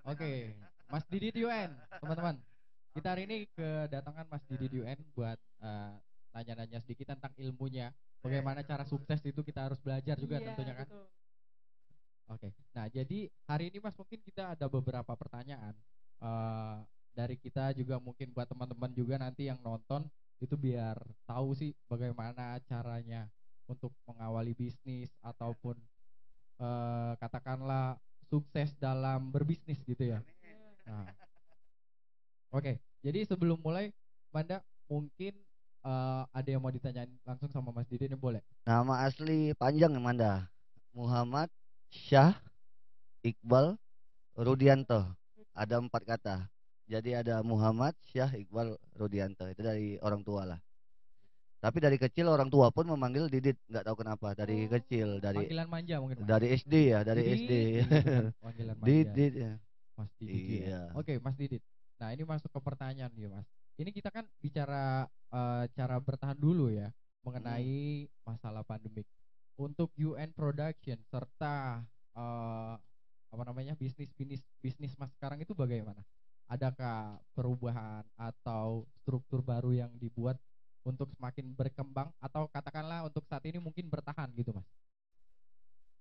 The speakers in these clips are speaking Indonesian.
Oke, Mas Didit UN, teman-teman. Kita hari ini kedatangan Mas Didit UN buat nanya-nanya sedikit tentang ilmunya. Bagaimana cara sukses itu kita harus belajar juga tentunya kan. Betul. Oke, nah jadi hari ini Mas mungkin kita ada beberapa pertanyaan eh, dari kita juga mungkin buat teman-teman juga nanti yang nonton itu biar tahu sih bagaimana caranya untuk mengawali bisnis ataupun katakanlah sukses dalam berbisnis gitu ya. Nah, oke, jadi sebelum mulai, Manda mungkin ada yang mau ditanyain langsung sama Mas Didi ini boleh? Nama asli panjang Manda. Muhammad Syah Iqbal Rudianto. Ada 4 kata. Jadi ada Muhammad Syah Iqbal Rudianto. Itu dari orang tua lah. Tapi dari kecil orang tua pun memanggil Didit, nggak tahu kenapa. Dari kecil, Panggilan manja mungkin Mas. dari SD ya, dari SD. Didit gitu kan, panggilan manja. Didit ya. Mas Didit UN. Iya. Oke, Mas Didit. Nah, ini masuk ke pertanyaan nih, Mas. Ini kita kan bicara cara bertahan dulu ya Hmm. mengenai masalah pandemik. Untuk UN production serta apa namanya bisnis Mas sekarang itu bagaimana? Adakah perubahan atau struktur baru yang dibuat untuk semakin berkembang atau katakanlah untuk saat ini mungkin bertahan gitu, Mas?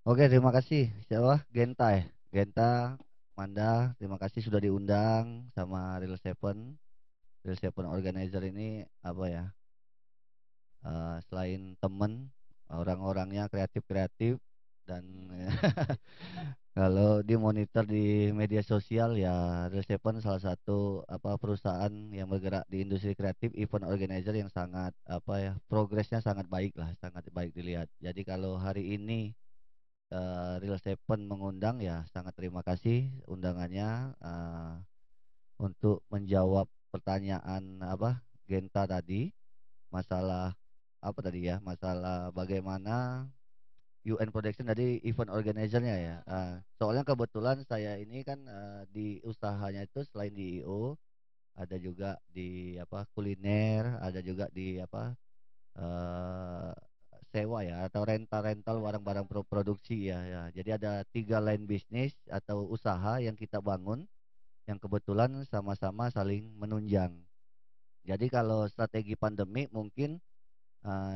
Oke, terima kasih. Siapa? Genta ya. Genta, Manda, terima kasih sudah diundang sama Real Seven. Real Seven Organizer ini apa ya? Selain temen, orang-orangnya kreatif-kreatif dan kalau dimonitor di media sosial ya Real Seven salah satu apa perusahaan yang bergerak di industri kreatif event organizer yang sangat apa ya progresnya sangat baik lah, sangat baik dilihat. Jadi kalau hari ini Real Seven mengundang ya sangat terima kasih undangannya untuk menjawab pertanyaan apa Genta tadi masalah apa tadi ya masalah bagaimana UN Production tadi event organizer-nya ya. Soalnya kebetulan saya ini kan di usahanya itu selain di IO ada juga di apa kuliner, ada juga di apa eh, sewa ya atau rental-rental barang-barang produksi ya ya. Jadi ada 3 line bisnis atau usaha yang kita bangun yang kebetulan sama-sama saling menunjang. Jadi kalau strategi pandemi mungkin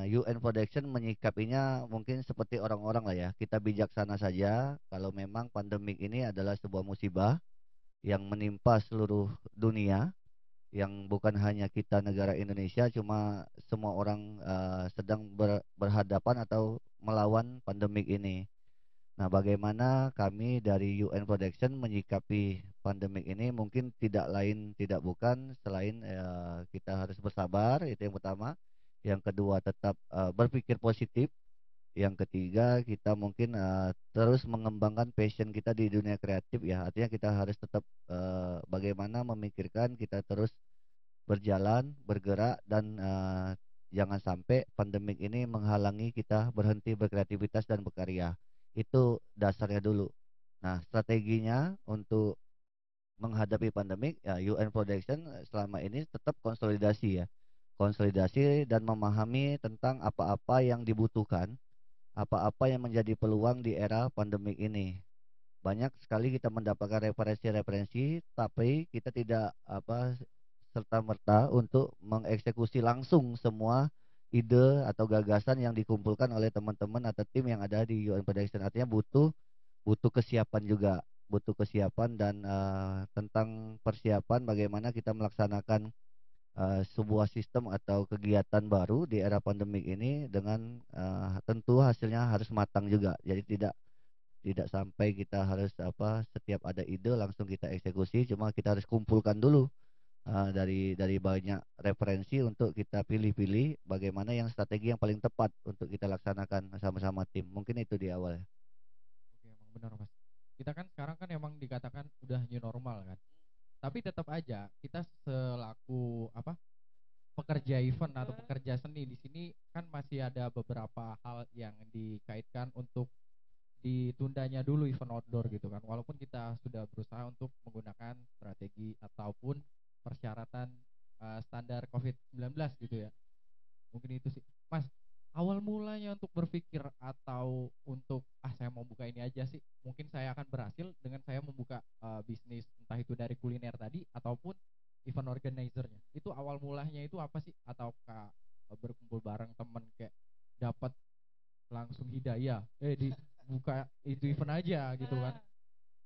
UN Production menyikapinya mungkin seperti orang-orang lah ya. Kita bijaksana saja kalau memang pandemik ini adalah sebuah musibah yang menimpa seluruh dunia, yang bukan hanya kita negara Indonesia, cuma semua orang sedang berhadapan atau melawan pandemik ini. Nah, bagaimana kami dari UN Production menyikapi pandemik ini mungkin tidak lain tidak bukan selain kita harus bersabar, itu yang pertama. Yang kedua tetap berpikir positif. Yang ketiga kita mungkin terus mengembangkan passion kita di dunia kreatif ya. Artinya kita harus tetap bagaimana memikirkan kita terus berjalan, bergerak dan jangan sampai pandemik ini menghalangi kita berhenti berkreativitas dan berkarya. Itu dasarnya dulu. Nah, strateginya untuk menghadapi pandemik ya UN Production selama ini tetap konsolidasi ya. Konsolidasi dan memahami tentang apa-apa yang dibutuhkan, apa-apa yang menjadi peluang di era pandemik ini. Banyak sekali kita mendapatkan referensi-referensi, tapi kita tidak apa serta-merta untuk mengeksekusi langsung semua ide atau gagasan yang dikumpulkan oleh teman-teman atau tim yang ada di UN Production. Artinya butuh butuh kesiapan juga, butuh kesiapan dan tentang persiapan bagaimana kita melaksanakan sebuah sistem atau kegiatan baru di era pandemik ini dengan tentu hasilnya harus matang juga. Jadi tidak sampai kita harus apa setiap ada ide langsung kita eksekusi, cuma kita harus kumpulkan dulu dari banyak referensi untuk kita pilih-pilih bagaimana yang strategi yang paling tepat untuk kita laksanakan sama-sama tim. Mungkin itu di awal ya. Oke, emang benar Mas. Kita kan sekarang kan emang dikatakan udah new normal kan. Tapi tetap aja kita selaku apa pekerja event atau pekerja seni di sini kan masih ada beberapa hal yang dikaitkan untuk ditundanya dulu event outdoor gitu kan. Walaupun kita sudah berusaha untuk menggunakan strategi ataupun persyaratan standar COVID-19 gitu ya. Mungkin itu sih. Mas, awal mulanya untuk berpikir atau untuk saya mau buka ini aja sih. mungkin saya akan berhasil dengan saya membuka bisnis entah itu dari kuliner tadi ataupun event organizer-nya. Itu awal mulanya itu apa sih? Ataukah berkumpul bareng temen kayak dapat langsung hidayah, dibuka itu event aja gitu kan?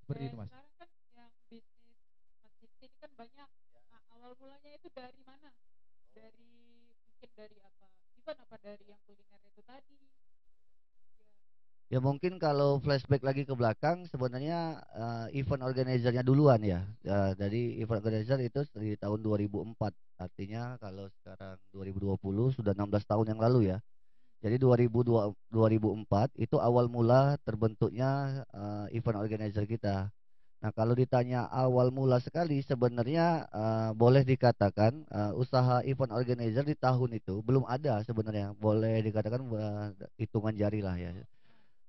Seperti Kayak itu mas. sekarang kan yang bisnis masjid ini kan banyak. Nah, awal mulanya itu dari mana? Dari mungkin dari apa? Event apa dari yang kuliner itu tadi? Ya. Ya mungkin kalau flashback lagi ke belakang sebenarnya event organizer-nya duluan ya. Dari event organizer itu di tahun 2004. Artinya kalau sekarang 2020 sudah 16 tahun yang lalu ya. Jadi 2004 itu awal mula terbentuknya event organizer kita. Nah, kalau ditanya awal mula sekali sebenarnya boleh dikatakan usaha event organizer di tahun itu belum ada sebenarnya. Boleh dikatakan hitungan jari lah ya.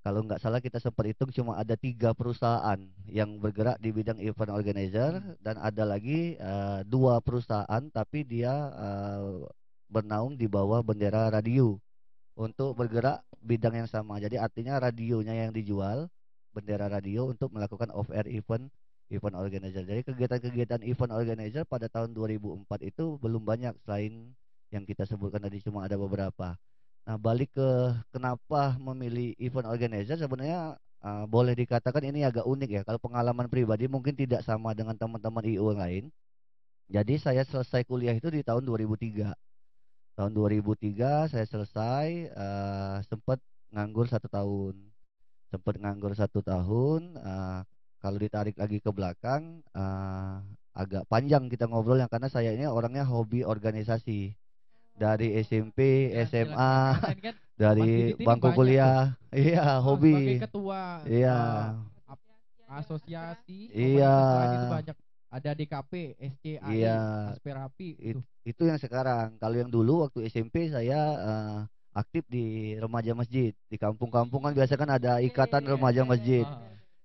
Kalau nggak salah kita sempat hitung cuma ada 3 perusahaan yang bergerak di bidang event organizer dan ada lagi 2 perusahaan tapi dia bernaung di bawah bendera radio untuk bergerak bidang yang sama. Jadi artinya radionya yang dijual, bendera radio untuk melakukan off air event organizer. Jadi kegiatan-kegiatan event organizer pada tahun 2004 itu belum banyak selain yang kita sebutkan tadi cuma ada beberapa. Nah, balik ke kenapa memilih event organizer sebenarnya boleh dikatakan ini agak unik ya. Kalau pengalaman pribadi mungkin tidak sama dengan teman-teman IO yang lain. Jadi saya selesai kuliah itu di tahun 2003. Tahun 2003 saya selesai, sempat nganggur 1 tahun. Sempat nganggur 1 tahun. Kalau ditarik lagi ke belakang, agak panjang kita ngobrolnya karena saya ini orangnya hobi organisasi. Dari SMP, Jelas jelas mas. SMA, Karena ini kan Mas dari Didit ini bangku banyak tuh. kuliah. Iya, Sebagai hobi. ketua Iya, asosiasi iya, komunitas lain itu banyak. Ada DKP, iya. SCAI, Asperapi itu. Itu yang sekarang. Kalau yang dulu waktu SMP saya aktif di remaja masjid. Di kampung-kampung kan biasa kan ada ikatan remaja masjid.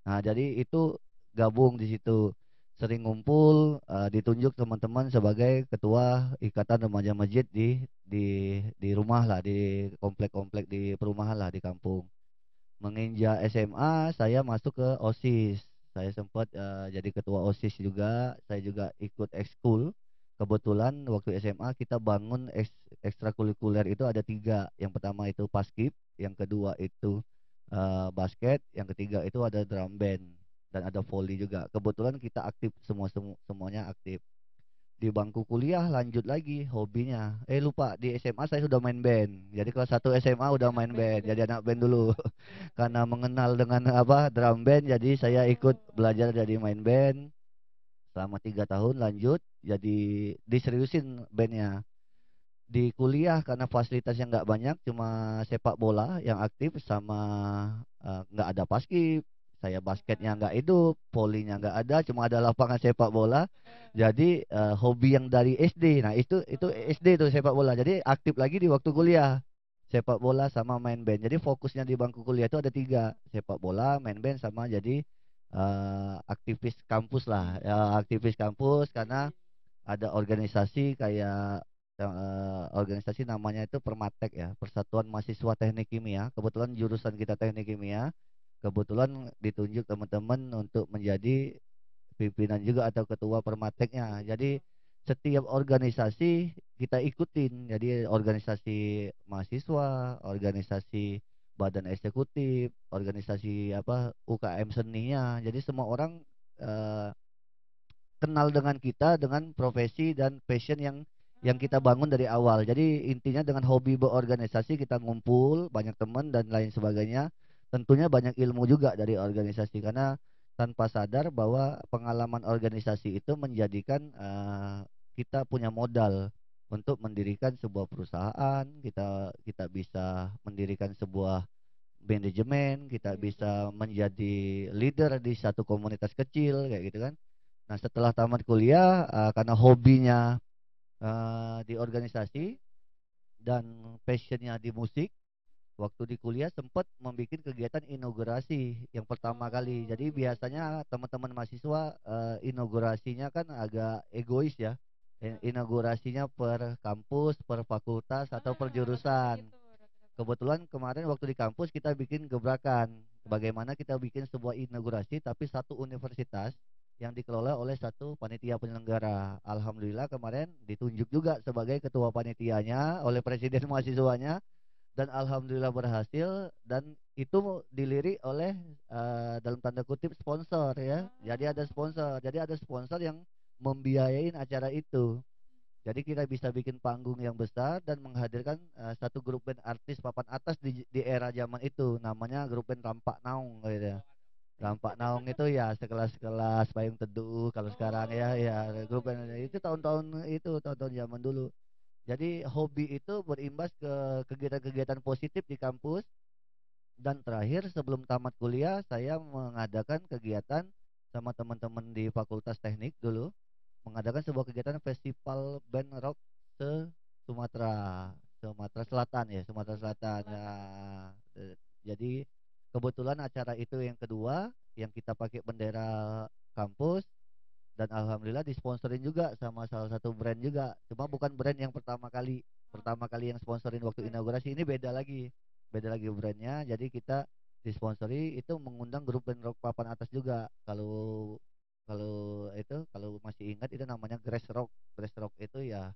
Nah, jadi itu gabung di situ. Sering ngumpul, ditunjuk teman-teman sebagai ketua ikatan remaja masjid di rumah lah, di komplek-komplek di perumahan lah di kampung. Menginjak SMA saya masuk ke OSIS. Saya sempat jadi ketua OSIS juga. Saya juga ikut ekskul. Kebetulan waktu SMA kita bangun ekstrakurikuler itu ada 3. Yang pertama itu paskib, yang kedua itu basket, yang ketiga itu ada drum band dan ada volley juga. Kebetulan kita aktif semuanya aktif. Di bangku kuliah lanjut lagi hobinya. Lupa di SMA saya sudah main band. Jadi kelas 1 SMA udah main band. Jadi anak band dulu. Karena mengenal dengan apa drum band, jadi saya ikut belajar jadi main band selama 3 tahun. Lanjut jadi diseriusin bandnya. Di kuliah karena fasilitas yang nggak banyak, cuma sepak bola yang aktif sama nggak ada paskib. Saya basketnya nggak hidup, volinya nggak ada, cuma ada lapangan sepak bola. Jadi hobi yang dari SD. Nah, itu SD tuh sepak bola. Jadi aktif lagi di waktu kuliah. Sepak bola sama main band. Jadi fokusnya di bangku kuliah itu ada 3, sepak bola, main band sama jadi aktivis kampus lah. Ya, aktivis kampus karena ada organisasi kayak organisasi namanya itu Permatek ya, Persatuan Mahasiswa Teknik Kimia. Kebetulan jurusan kita Teknik Kimia. Kebetulan ditunjuk teman-teman untuk menjadi pimpinan juga atau ketua Permateknya. Jadi setiap organisasi kita ikutin. Jadi organisasi mahasiswa, organisasi badan eksekutif, organisasi apa UKM seninya. Jadi semua orang eh, kenal dengan kita dengan profesi dan passion yang kita bangun dari awal. Jadi intinya dengan hobi berorganisasi kita ngumpul banyak teman dan lain sebagainya. Tentunya banyak ilmu juga dari organisasi karena tanpa sadar bahwa pengalaman organisasi itu menjadikan kita punya modal untuk mendirikan sebuah perusahaan. Kita bisa mendirikan sebuah manajemen, kita bisa menjadi leader di satu komunitas kecil kayak gitu kan. Nah, setelah tamat kuliah karena hobinya di organisasi dan passionnya di musik, waktu di kuliah sempat membuat kegiatan inaugurasi yang pertama kali. Jadi biasanya teman-teman mahasiswa inaugurasinya kan agak egois ya. Inaugurasinya per kampus, per fakultas atau per jurusan. kebetulan kemarin waktu di kampus kita bikin gebrakan. Bagaimana kita bikin sebuah inaugurasi tapi satu universitas yang dikelola oleh satu panitia penyelenggara. Alhamdulillah kemarin ditunjuk juga sebagai ketua panitianya oleh presiden mahasiswanya, dan alhamdulillah berhasil, dan itu dilirik oleh dalam tanda kutip sponsor ya. Jadi ada sponsor yang membiayain acara itu. Jadi kita bisa bikin panggung yang besar dan menghadirkan satu grup band artis papan atas di era zaman itu, namanya grup band Rampak Naung gitu ya. Rampak Naung itu ya sekelas-kelas Payung Teduh kalau sekarang ya grup band itu tahun-tahun zaman dulu. Jadi hobi itu berimbas ke kegiatan-kegiatan positif di kampus, dan terakhir sebelum tamat kuliah saya mengadakan kegiatan sama teman-teman di Fakultas Teknik dulu, mengadakan sebuah kegiatan festival band rock se Sumatera Sumatera Selatan ya, Sumatera Selatan. Nah, jadi kebetulan acara itu yang kedua yang kita pakai bendera kampus, dan alhamdulillah disponsorin juga sama salah satu brand juga. Cuma bukan brand yang pertama kali yang sponsorin waktu inaugurasi, ini beda lagi brandnya. Jadi kita disponsori itu mengundang grup band rock papan atas juga. Kalau kalau masih ingat itu namanya Grass Rock itu ya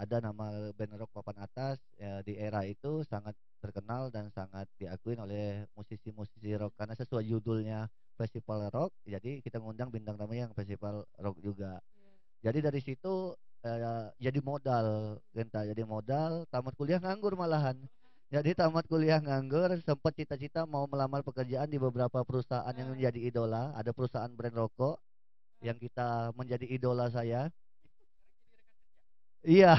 ada nama band rock papan atas ya, di era itu sangat terkenal dan sangat diakuin oleh musisi-musisi rock karena sesuai judulnya festival rock, jadi kita ngundang bintang tamunya yang festival rock juga. Jadi dari situ jadi modal tamat kuliah nganggur malahan. Jadi tamat kuliah nganggur, sempat cita-cita mau melamar pekerjaan di beberapa perusahaan yang menjadi idola. Ada perusahaan brand rokok yang kita menjadi idola saya. Iya.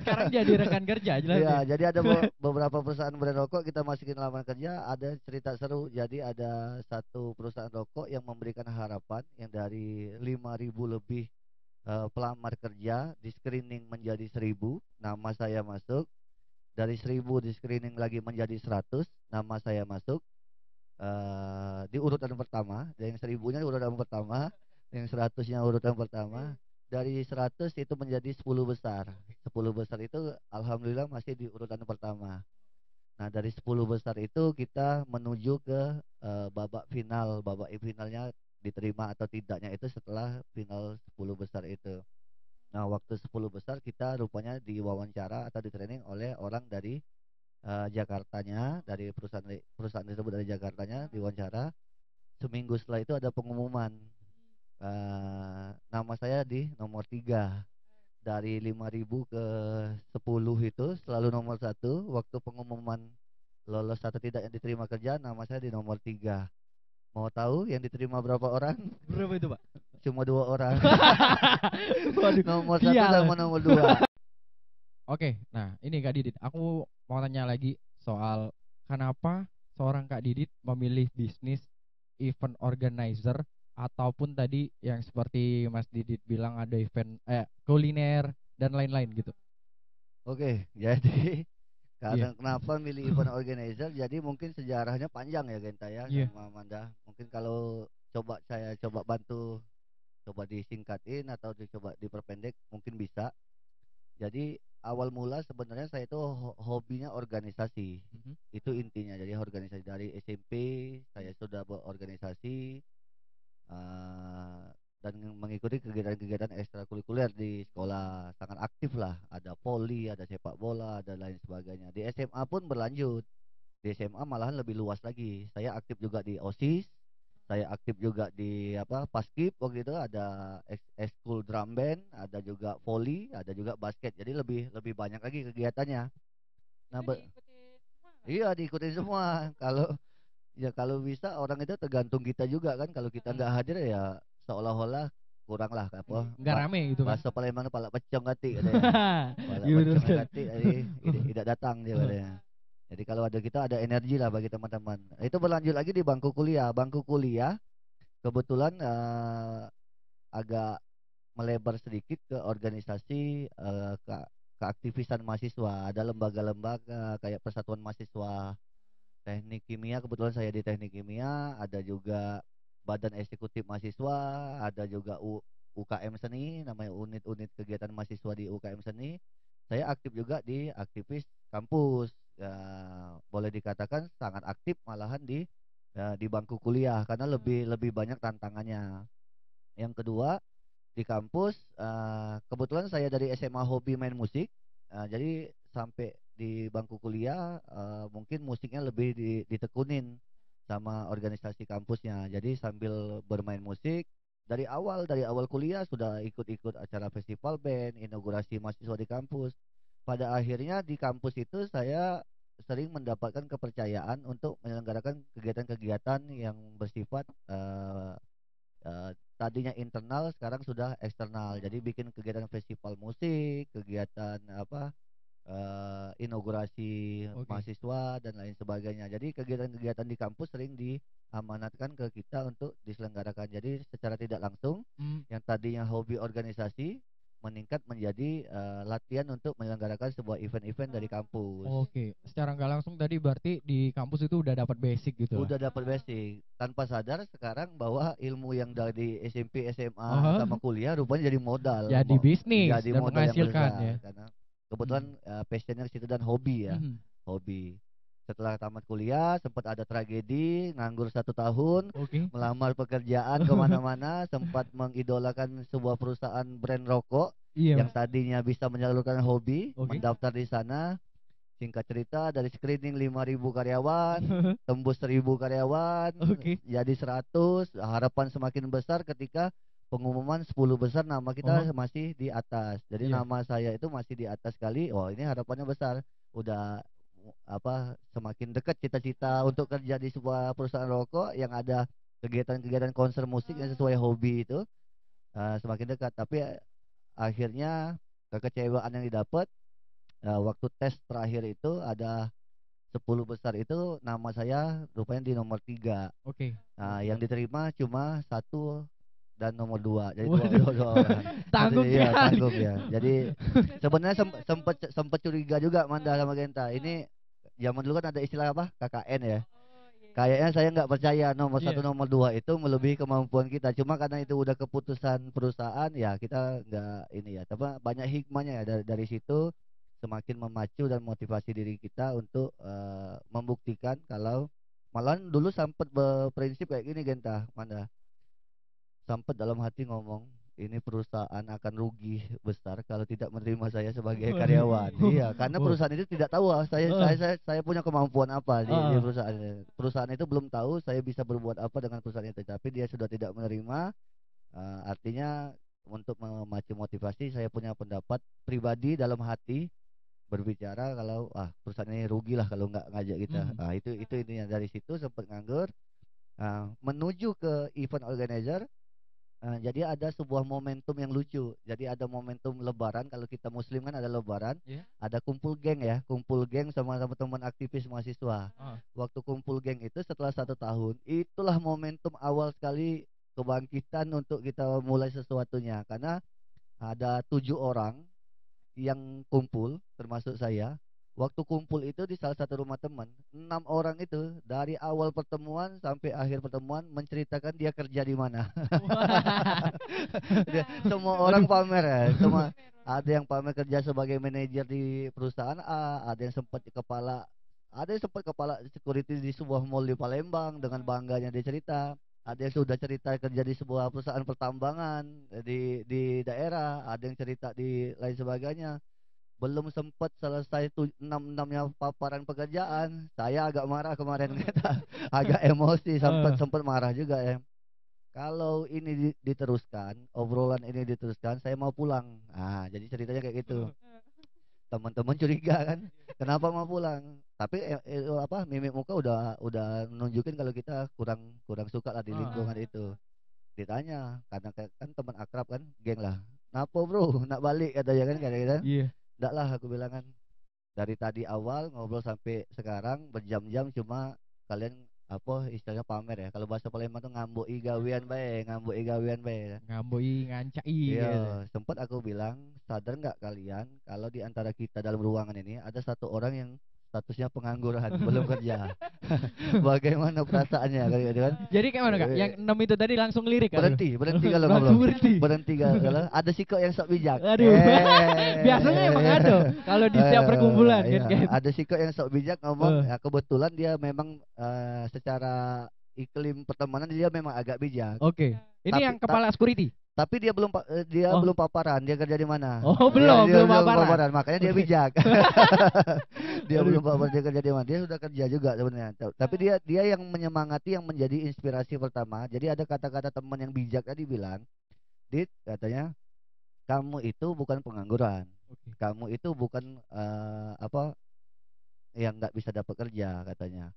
Sekarang jadi rekan kerja jelas Iya, nih. jadi ada beberapa perusahaan brand rokok kita masukin lamaran kerja. Ada cerita seru. Jadi ada satu perusahaan rokok yang memberikan harapan yang dari 5.000 lebih pelamar kerja di screening menjadi 1.000, nama saya masuk. Dari 1.000 di screening lagi menjadi 100, nama saya masuk di urutan pertama. Yang 1.000-nya urutan pertama, yang 100-nya urutan pertama. Dari 100 itu menjadi 10 besar. 10 besar itu alhamdulillah masih di urutan pertama. Nah, dari 10 besar itu kita menuju ke babak final. Babak finalnya diterima atau tidaknya itu setelah final 10 besar itu. Nah, waktu 10 besar kita rupanya diwawancara atau di training oleh orang dari Jakartanya, dari perusahaan tersebut dari Jakartanya, diwawancara. Seminggu setelah itu ada pengumuman. Nama saya di nomor 3 dari 5.000 ke 10 itu selalu nomor 1. Waktu pengumuman lolos atau tidak yang diterima kerja, nama saya di nomor 3. Mau tahu yang diterima berapa orang? Berapa itu, Pak? Cuma 2 orang. Waduh, Nomor 1 sial. sama nomor 2. Oke, nah ini Kak Didit, aku mau tanya lagi soal kenapa seorang Kak Didit memilih bisnis event organizer ataupun tadi yang seperti Mas Didit bilang ada event kuliner dan lain-lain gitu. Oke, jadi Iya. karena kenapa milih event organizer, jadi mungkin sejarahnya panjang ya Genta ya Iya. sama Amanda. Mungkin kalau saya coba bantu, coba disingkatin atau dicoba diperpendek mungkin bisa. Jadi awal mula sebenarnya saya itu hobinya organisasi. Mhm. Itu intinya. Jadi organisasi dari SMP saya sudah berorganisasi eh, dan mengikuti kegiatan-kegiatan ekstrakurikuler di sekolah, sangat aktif lah. Ada voli, ada sepak bola, ada lain sebagainya. Di SMA pun berlanjut. Di SMA malahan lebih luas lagi. Saya aktif juga di OSIS. Saya aktif juga di Paskib waktu itu, ada ekskul drum band, ada juga volley, ada juga basket. Jadi lebih banyak lagi kegiatannya. Nah, Itu diikuti semua nggak? iya diikutin semua. Kalau bisa orang itu tergantung kita juga kan. Kalau kita nggak hadir ya seolah-olah kurang lah Nggak rame gitu kan. bahasa Palembang itu pala pecong kati katanya. Pala Iya betul pecong sekali. kati jadi tidak datang dia katanya. Jadi kalau ada kita ada energi lah bagi teman-teman. Itu berlanjut lagi di bangku kuliah. Bangku kuliah kebetulan agak melebar sedikit ke organisasi, keaktivisan mahasiswa. Ada lembaga-lembaga kayak Persatuan Mahasiswa Teknik Kimia, kebetulan saya di Teknik Kimia. Ada juga Badan Eksekutif Mahasiswa, ada juga UKM Seni, namanya unit-unit kegiatan mahasiswa di UKM Seni. Saya aktif juga di aktivis kampus. Ya, boleh dikatakan sangat aktif malahan di bangku kuliah karena lebih lebih banyak tantangannya. Yang kedua, di kampus kebetulan saya dari SMA hobi main musik. Jadi sampai di bangku kuliah mungkin musiknya lebih ditekunin sama organisasi kampusnya. Jadi sambil bermain musik dari awal kuliah sudah ikut-ikut acara festival band, inaugurasi mahasiswa di kampus. Pada akhirnya di kampus itu saya sering mendapatkan kepercayaan untuk menyelenggarakan kegiatan-kegiatan yang bersifat tadinya internal sekarang sudah eksternal. Jadi bikin kegiatan festival musik, kegiatan inaugurasi Oke. mahasiswa dan lain sebagainya. Jadi kegiatan-kegiatan di kampus sering diamanatkan ke kita untuk diselenggarakan. Jadi secara tidak langsung Hmm. yang tadinya hobi organisasi meningkat menjadi latihan untuk menyelenggarakan sebuah event-event dari kampus. Oke, secara nggak langsung tadi berarti di kampus itu udah dapat basic gitu lah. Udah dapat basic tanpa sadar sekarang bahwa ilmu yang dari SMP, SMA Oh, sama kuliah rupanya jadi modal, jadi bisnis jadi dan modal yang menghasilkan ya. besar karena kebetulan Hmm. passionnya ke situ dan hobi ya, Mhm. hobi. Setelah tamat kuliah sempat ada tragedi, nganggur 1 tahun, Oke. melamar pekerjaan kemana-mana, sempat mengidolakan sebuah perusahaan brand rokok Iya. yang tadinya bisa menyalurkan hobi, Oke. mendaftar di sana. Singkat cerita dari screening 5.000 karyawan tembus 1.000 karyawan Oke. jadi 100, harapan semakin besar ketika pengumuman 10 besar nama Oh, kita masih di atas. Jadi iya. nama saya itu masih di atas sekali. Oh, ini harapannya besar. Udah semakin dekat cita-cita untuk kerja di sebuah perusahaan rokok yang ada kegiatan-kegiatan konser musik yang sesuai hobi itu semakin dekat. Tapi akhirnya kekecewaan yang didapat waktu tes terakhir itu ada 10 besar itu nama saya rupanya di nomor 3. Oke. Nah, yang diterima cuma 1 dan nomor 2. Jadi dua, Waduh, dua, dua orang. Satu tanggung ya sekali. tanggung ya. Jadi sebenarnya Resikonya sempet tuh. sempet curiga juga Manda sama Genta. Ini zaman dulu kan ada istilah apa? KKN ya. Oh iya. Kayaknya saya nggak percaya nomor 1 Iya. nomor 2 itu melebihi kemampuan kita. Cuma karena itu udah keputusan perusahaan ya kita nggak ini ya. Tapi banyak hikmahnya ya dari situ semakin memacu dan motivasi diri kita untuk membuktikan kalau malahan dulu sempat berprinsip kayak gini Genta, Manda. Sampai dalam hati ngomong ini perusahaan akan rugi besar kalau tidak menerima saya sebagai Waduh. karyawan. Iya, karena Oh. perusahaan itu tidak tahu saya punya kemampuan apa di Ah. perusahaan ini. Perusahaan itu belum tahu saya bisa berbuat apa dengan perusahaan itu, tapi dia sudah tidak menerima. Artinya untuk memacu motivasi saya punya pendapat pribadi dalam hati berbicara kalau perusahaan ini rugi lah kalau nggak ngajak kita. Mhm. Itu intinya dari situ sempat nganggur. Menuju ke event organizer. Jadi ada sebuah momentum yang lucu. Jadi ada momentum Lebaran. Kalau kita Muslim kan ada Lebaran, Iya. ada kumpul geng ya, kumpul geng sama teman aktivis mahasiswa. Ah. Waktu kumpul geng itu setelah 1 tahun, itulah momentum awal sekali kebangkitan untuk kita mulai sesuatunya. Karena ada 7 orang yang kumpul, termasuk saya. Waktu kumpul itu di salah satu rumah teman, 6 orang itu dari awal pertemuan sampai akhir pertemuan menceritakan dia kerja di mana. Wah. Semua orang Waduh. pamer ya, semua ada yang pamer kerja sebagai manajer di perusahaan A, ada yang sempat kepala security di sebuah mall di Palembang dengan bangganya dia cerita. Ada yang sudah cerita kerja di sebuah perusahaan pertambangan di daerah, ada yang cerita di lain sebagainya. Belum sempat selesai enamnya paparan pekerjaan, saya agak marah kemarin kata, agak emosi, sempat Ah. sempat marah juga ya. Kalau ini diteruskan, obrolan ini diteruskan, saya mau pulang. Jadi ceritanya kayak gitu. Teman-teman curiga kan, kenapa mau pulang? Tapi mimik muka udah nunjukin kalau kita kurang kurang suka lah di lingkungan Ah. itu. Ditanya, karena kan teman akrab kan, geng lah. Napo bro, nak balik katanya kan kayak gitu. Iya. Enggak lah aku bilang kan. Dari tadi awal ngobrol sampai sekarang berjam-jam cuma kalian apa istilahnya pamer ya. Kalau bahasa Palembang tuh ngambuk gawean bae. Ngamboi, ngancai Iya, gitu. sempat aku bilang, sadar nggak kalian kalau di antara kita dalam ruangan ini ada satu orang yang statusnya pengangguran, belum kerja. Bagaimana perasaannya kayak gitu kan? Jadi kayak mana Kak? Yang 6 itu tadi langsung lirik kan? Berhenti kalau Langsung ngobrol. berhenti. Berhenti kalau ada sih kok yang sok bijak. Aduh. Biasanya emang ada kalau di setiap perkumpulan Iya, kan. ada sih kok yang sok bijak ngomong. Eh. Ya, kebetulan dia memang secara iklim pertemanan dia memang agak bijak. Oke. Ini Tapi- yang kepala security. Tapi dia belum Oh. belum paparan, dia kerja di mana? Oh, Dia belum paparan. makanya dia Oke. bijak. Dia Aduh. belum paparan, dia kerja di mana? Dia sudah kerja juga sebenarnya. Tapi dia yang menyemangati, yang menjadi inspirasi pertama. Jadi ada kata-kata teman yang bijak tadi bilang, "Dit," katanya, "kamu itu bukan pengangguran. Oke. Kamu itu bukan yang nggak bisa dapat kerja," katanya.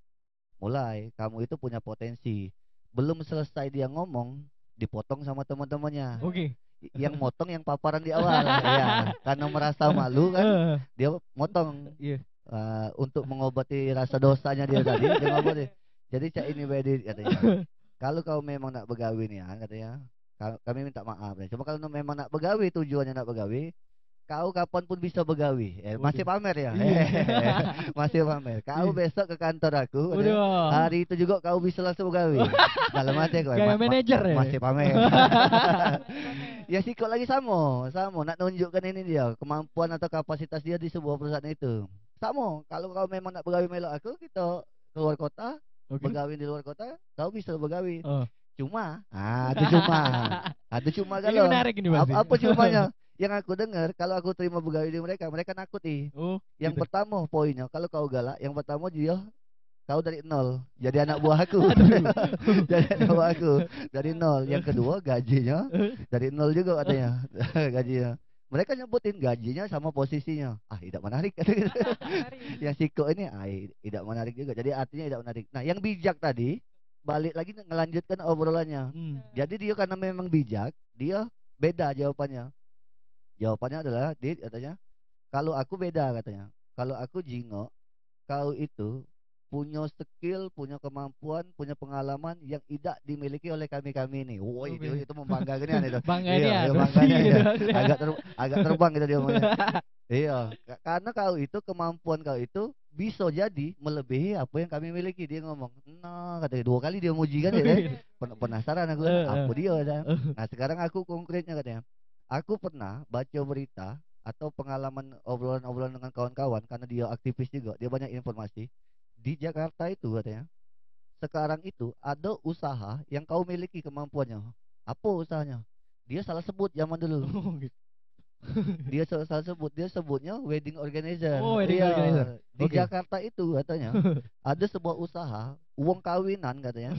"Mulai, kamu itu punya potensi." Belum selesai dia ngomong, dipotong sama teman-temannya. Oke. Yang motong yang paparan di awal, ya, karena merasa malu kan, Eh, dia motong Iya. untuk mengobati rasa dosanya dia tadi, dia ngobati. Jadi Cak ini Bedit katanya, "Kalau kau memang nak begawi nih kan," katanya, Kami minta maaf ya. Cuma kalau memang nak begawi, tujuannya nak begawi, kau kapanpun bisa begawi." Masih Waduh. pamer ya. Iya. Masih pamer. "Kau Iya. besok ke kantor aku, katanya, Udah. hari itu juga kau bisa langsung begawi." Dalam hati aku, Kayak manajer ya. masih pamer. Ya sih kok lagi sama nak nunjukkan ini dia kemampuan atau kapasitas dia di sebuah perusahaan itu. Sama, kalau kau memang nak begawi melok aku, kita keluar kota, Oke. begawi di luar kota, kau bisa begawi. Oh. Cuma, ada cuma Ini kalau menarik ini Mas. apa cumanya? Yang aku dengar, kalau aku terima begawi di mereka nakut nih. Oh. Yang gitu. pertama poinnya, kalau kau galak, yang pertama dia kau dari nol jadi anak buah aku. Jadi anak buah aku dari nol. Yang kedua gajinya dari nol juga katanya. Gajinya. Mereka nyebutin gajinya sama posisinya. Tidak menarik. Yang siko ini tidak menarik juga. Jadi artinya tidak menarik. Nah, yang bijak tadi balik lagi ngelanjutkan obrolannya. Jadi dia karena memang bijak, dia beda jawabannya. Jawabannya adalah, "Dit," katanya, "kalau aku beda," katanya. "Kalau aku Jingo, kau itu punya skill, punya kemampuan, punya pengalaman yang tidak dimiliki oleh kami ini." Woi, Oke. itu membanggakan itu. Bangga Iya, dia. iya, Terus bangganya gitu. ya. Agak terbang gitu dia ngomongnya. Iya, karena kau itu kemampuan kau itu bisa jadi melebihi apa yang kami miliki, dia ngomong. Nah, katanya 2 kali dia muji kan ya. Penasaran aku, apa dia kan. Nah, sekarang aku konkretnya katanya. Aku pernah baca berita atau pengalaman obrolan-obrolan dengan kawan-kawan, karena dia aktivis juga, dia banyak informasi. Di Jakarta itu katanya, sekarang itu ada usaha yang kau miliki kemampuannya. Apa usahanya? Dia salah sebut zaman dulu. Oh, gitu. Dia salah sebut, dia sebutnya wedding organizer. Oh, wedding Iya, organizer. di Oke. Jakarta itu katanya ada sebuah usaha uang kawinan katanya.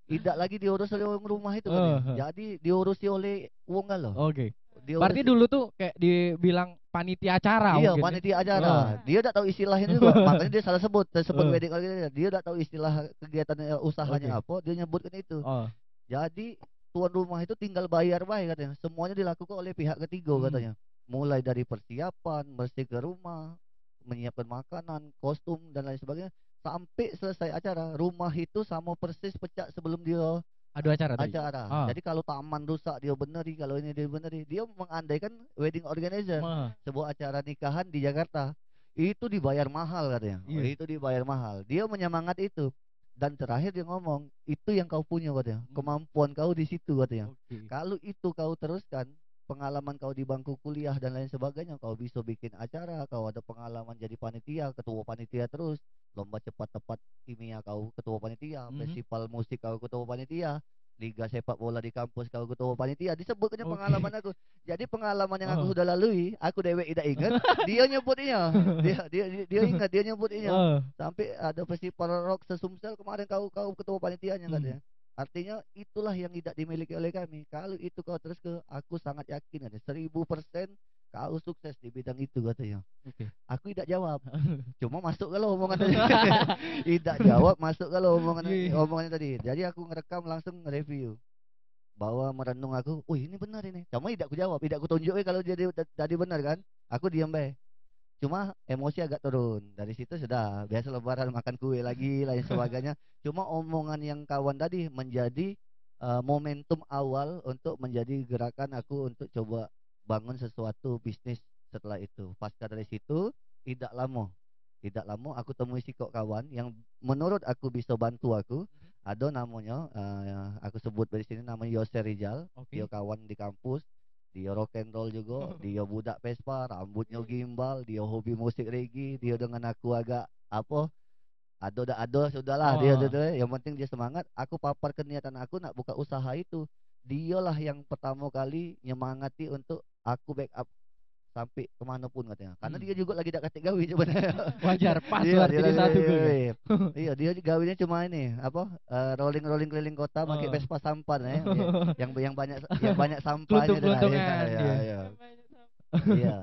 Tidak lagi diurus oleh orang rumah itu katanya. Jadi diurusi oleh uang galau. Oke. Diurusi- Berarti dulu tuh kayak dibilang panitia acara Iya, mungkin. panitia acara. Dia tidak tahu istilahnya juga. Makanya dia salah sebut wedding organizer. Dia tidak tahu istilah kegiatan usahanya apa, dia nyebutkan itu. Oh. Jadi tuan rumah itu tinggal bayar baik katanya. Semuanya dilakukan oleh pihak ketiga katanya. Mulai dari persiapan, bersih ke rumah, menyiapkan makanan, kostum dan lain sebagainya, sampai selesai acara. Rumah itu sama persis pecah sebelum dia Adu acara tadi. Jadi kalau taman rusak dia beneri, kalau ini dia beneri. Dia mengandaikan wedding organizer, sebuah acara nikahan di Jakarta. Itu dibayar mahal katanya. Iya. Itu dibayar mahal. Dia menyemangat itu. Dan terakhir dia ngomong, "Itu yang kau punya," katanya. "Kemampuan kau di situ," katanya. Oke. "Kalau itu kau teruskan, pengalaman kau di bangku kuliah dan lain sebagainya, kau bisa bikin acara, kau ada pengalaman jadi panitia, ketua panitia terus, lomba cepat tepat kimia kau ketua panitia, festival musik kau ketua panitia, liga sepak bola di kampus kau ketua panitia." Disebutnya pengalaman aku. Jadi pengalaman yang aku sudah lalui, aku dewek tidak ingat, dia nyebutnya. Dia ingat, dia nyebutnya. Sampai ada festival rock sesumsel kemarin kau ketua panitianya katanya. Artinya itulah yang tidak dimiliki oleh kami. Kalau itu kau terus ke, aku sangat yakin ada 1000% kau sukses di bidang itu katanya. Oke. Aku tidak jawab. Cuma masuk kalau omongan tadi. Tidak jawab, masuk kalau omongannya tadi. Jadi aku ngerekam langsung nge-review. Bahwa merenung aku, ini benar ini. Cuma tidak aku jawab, tidak aku tunjukin kalau jadi tadi benar kan. Aku diam baik. Cuma emosi agak turun. Dari situ sudah biasa lebaran makan kue lagi lain sebagainya. Cuma omongan yang kawan tadi menjadi momentum awal untuk menjadi gerakan aku untuk coba bangun sesuatu bisnis setelah itu. Pasca dari situ tidak lama Tidak lama aku temui si kok kawan yang menurut aku bisa bantu aku. Ada namanya aku sebut dari sini namanya Yose Rizal. Oke. Dia kawan di kampus. Dia rock and roll juga, dia budak Vespa, rambutnya gimbal, dia hobi musik reggae, dia dengan aku agak apa ada sudahlah dia Oh. yang penting dia semangat. Aku paparkan niatan aku nak buka usaha itu. Dialah yang pertama kali nyemangati untuk aku backup sampai kemanapun katanya. Karena dia juga lagi tak katik gawe sebenarnya. Wajar, pas Iya, berarti dia di lagi satu gue kan. iya dia gawinya cuma ini apa rolling rolling keliling kota pakai Oh. Vespa sampan ya. Yang banyak sampahnya dah. Keluntung-keluntungan Iya, dia. iya. Namanya sama. Iya.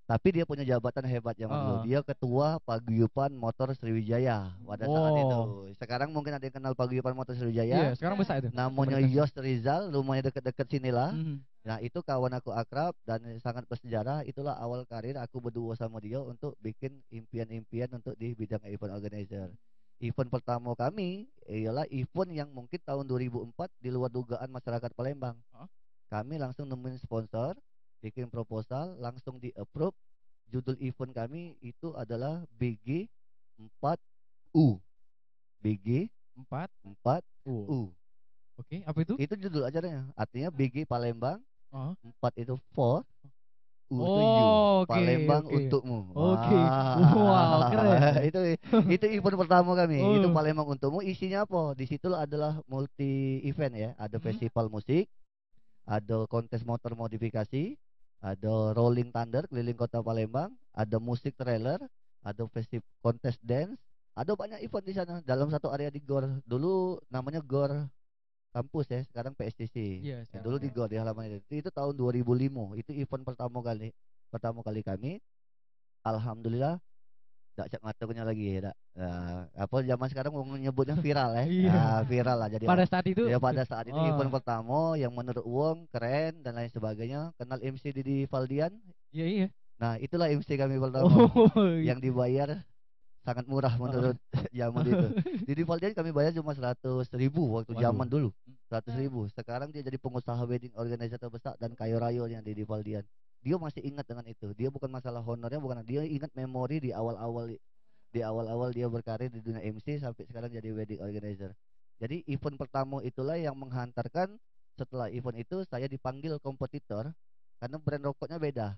Tapi dia punya jabatan hebat zaman dulu. Oh. Dia ketua paguyuban motor Sriwijaya pada saat itu. Oh. Sekarang mungkin ada yang kenal paguyuban motor Iya, Sriwijaya. sekarang besar itu. Namanya komunitasnya. Yos Rizal, rumahnya dekat-dekat sinilah. Mhm. Nah, itu kawan aku akrab dan sangat bersejarah. Itulah awal karir aku berdua sama dia untuk bikin impian-impian untuk di bidang event organizer. Event pertama kami ialah event yang mungkin tahun 2004 di luar dugaan masyarakat Palembang. Oh. Kami langsung nemuin sponsor, bikin proposal, langsung di approve. Judul event kami itu adalah BG 4U. BG 4. 4U. Oke, apa itu? Itu judul acaranya. Artinya BG Palembang, Oh. 4 itu for, U itu you. Oh, oke, Palembang oke. untukmu. Oke. Wah. Wow, keren. itu event pertama kami. Itu Oh. Palembang untukmu. Isinya apa? Di situ adalah multi event ya. Ada festival musik, ada kontes motor modifikasi, ada rolling thunder keliling kota Palembang, ada musik trailer, ada festival kontes dance, ada banyak event di sana dalam satu area di GOR. Dulu namanya GOR kampus ya, sekarang PSTC. Iya, Ya, sekarang. dulu di GOR di halaman itu tahun 2005. Itu event pertama kali kami. Alhamdulillah tak cak matakunya lagi ya tak. Apa zaman sekarang mau nyebutnya viral ya. Iya. Viral lah jadi Pada saat itu. ya pada saat itu Oh. event pertama yang menurut Wong keren dan lain sebagainya. Kenal MC Didi Valdian? Iya, iya. Nah, itulah MC kami pertama Oh. yang dibayar sangat murah menurut zaman itu. Didi Valdian kami bayar cuma 100.000 waktu Waduh. zaman dulu. 100.000. Sekarang dia jadi pengusaha wedding organizer terbesar dan kaya raya yang Didi Valdian. Dia masih ingat dengan itu. Dia bukan masalah honornya, bukan. Dia ingat memori di awal-awal dia berkarir di dunia MC sampai sekarang jadi wedding organizer. Jadi event pertama itulah yang menghantarkan. Setelah event itu saya dipanggil kompetitor karena brand rokoknya beda.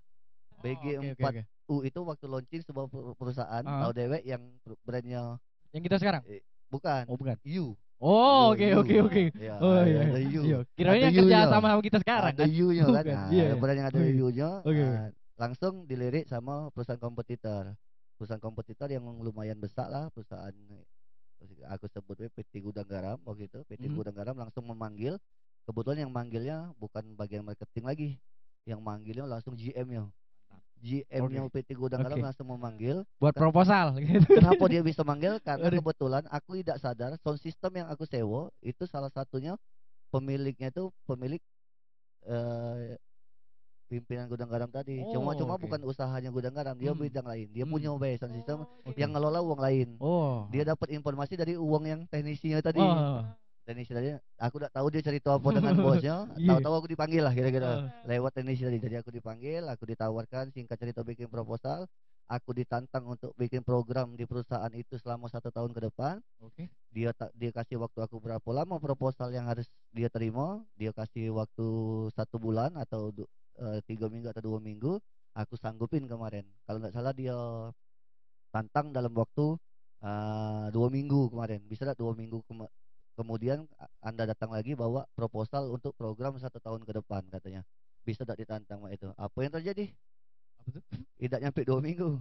BG oke, 4U itu waktu launching sebuah perusahaan tahu dewek yang brandnya Yang kita sekarang? bukan Oh, bukan. U. Oh, oke, You. oke, oke. Ya, Oh, iya. ada U. Iya. Kirain Ada yang kerja U-nya. sama kita sekarang Ada kan? U-nya kan. Bukan. Nah, Iya, iya. brand yang ada Oke. U-nya Oke. langsung dilirik sama perusahaan kompetitor. Perusahaan kompetitor yang lumayan besar lah, perusahaan aku sebutnya PT Gudang Garam waktu itu. PT Gudang Garam langsung memanggil. Kebetulan yang manggilnya bukan bagian marketing lagi. Yang manggilnya langsung GM-nya. GM-nya PT Gudang Garam langsung memanggil buat proposal gitu. Kenapa dia bisa manggil? Karena Aduh. kebetulan aku tidak sadar sound system yang aku sewa itu salah satunya pemiliknya itu pemilik pimpinan Gudang Garam tadi. Oh, Cuma oke. bukan usahanya Gudang Garam, dia bidang lain. Dia punya sound system Oke. yang ngelola uang lain. Oh. Dia dapat informasi dari uang yang teknisinya tadi. Oh. Teknisi tadi aku tidak tahu dia cerita apa dengan bosnya. Iya. Tahu-tahu aku dipanggil lah kira-kira. Oh. Lewat teknisi tadi. Jadi aku dipanggil, aku ditawarkan singkat cerita bikin proposal. Aku ditantang untuk bikin program di perusahaan itu selama 1 tahun ke depan. Oke. Dia kasih waktu aku berapa lama proposal yang harus dia terima. Dia kasih waktu 1 bulan atau 3 minggu atau 2 minggu. Aku sanggupin kemarin. Kalau nggak salah dia tantang dalam waktu 2 minggu kemarin. Bisa tak 2 minggu kemudian Anda datang lagi bawa proposal untuk program 1 tahun ke depan katanya. Bisa tak ditantang itu? Apa yang terjadi? Apa tuh? Tidak nyampe 2 minggu.